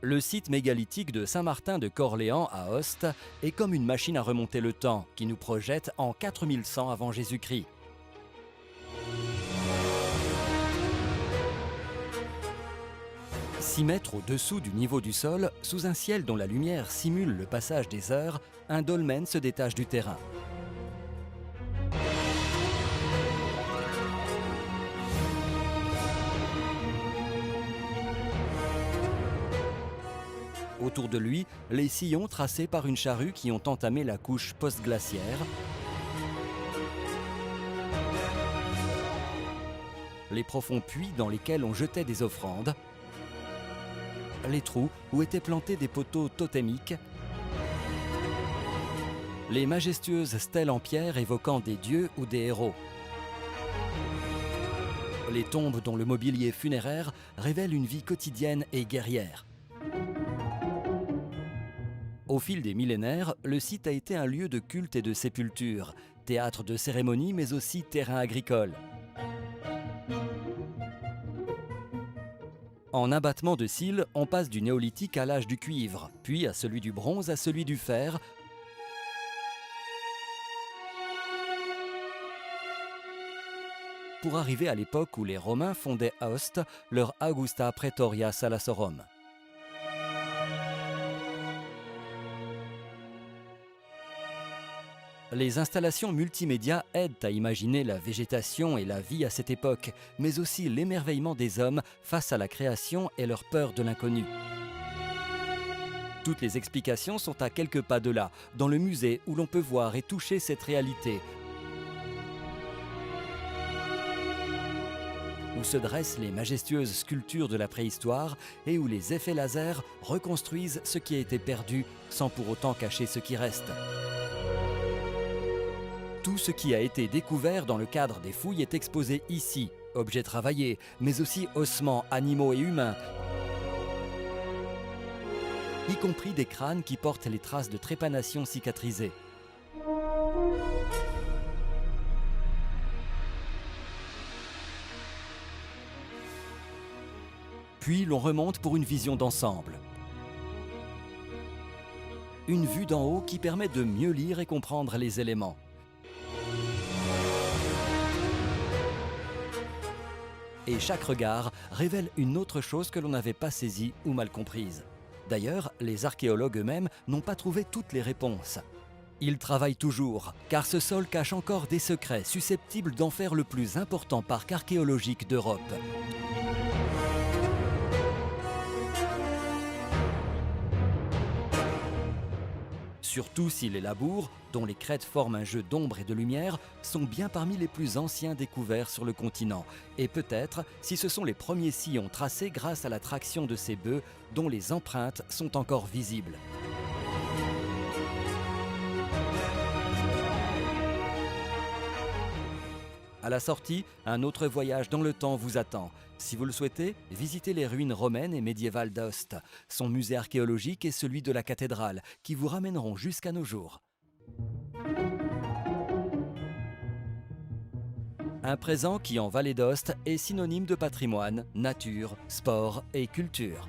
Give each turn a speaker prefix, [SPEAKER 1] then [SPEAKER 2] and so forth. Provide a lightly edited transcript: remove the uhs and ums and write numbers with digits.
[SPEAKER 1] Le site mégalithique de Saint-Martin de Corléans à Host est comme une machine à remonter le temps qui nous projette en 4100 avant Jésus-Christ. « 6 mètres au-dessous du niveau du sol, sous un ciel dont la lumière simule le passage des heures, un dolmen se détache du terrain. Autour de lui, les sillons tracés par une charrue qui ont entamé la couche post-glaciaire. Les profonds puits dans lesquels on jetait des offrandes. Les trous où étaient plantés des poteaux totémiques. Les majestueuses stèles en pierre évoquant des dieux ou des héros. Les tombes dont le mobilier funéraire révèle une vie quotidienne et guerrière. Au fil des millénaires, le site a été un lieu de culte et de sépulture, théâtre de cérémonies mais aussi terrain agricole. En abattement de cils, on passe du néolithique à l'âge du cuivre, puis à celui du bronze à celui du fer, pour arriver à l'époque où les Romains fondaient Aoste, leur Augusta Praetoria Salassorum. Les installations multimédia aident à imaginer la végétation et la vie à cette époque, mais aussi l'émerveillement des hommes face à la création et leur peur de l'inconnu. Toutes les explications sont à quelques pas de là, dans le musée où l'on peut voir et toucher cette réalité, où se dressent les majestueuses sculptures de la préhistoire et où les effets laser reconstruisent ce qui a été perdu sans pour autant cacher ce qui reste. Tout ce qui a été découvert dans le cadre des fouilles est exposé ici, objets travaillés, mais aussi ossements, animaux et humains, y compris des crânes qui portent les traces de trépanation cicatrisées. Puis l'on remonte pour une vision d'ensemble. Une vue d'en haut qui permet de mieux lire et comprendre les éléments. Et chaque regard révèle une autre chose que l'on n'avait pas saisie ou mal comprise. D'ailleurs, les archéologues eux-mêmes n'ont pas trouvé toutes les réponses. Ils travaillent toujours, car ce sol cache encore des secrets susceptibles d'en faire le plus important parc archéologique d'Europe. Surtout si les labours, dont les crêtes forment un jeu d'ombre et de lumière, sont bien parmi les plus anciens découverts sur le continent. Et peut-être si ce sont les premiers sillons tracés grâce à la traction de ces bœufs dont les empreintes sont encore visibles. À la sortie, un autre voyage dans le temps vous attend. Si vous le souhaitez, visitez les ruines romaines et médiévales d'Aoste, son musée archéologique et celui de la cathédrale, qui vous ramèneront jusqu'à nos jours. Un présent qui, en vallée d'Aoste, est synonyme de patrimoine, nature, sport et culture.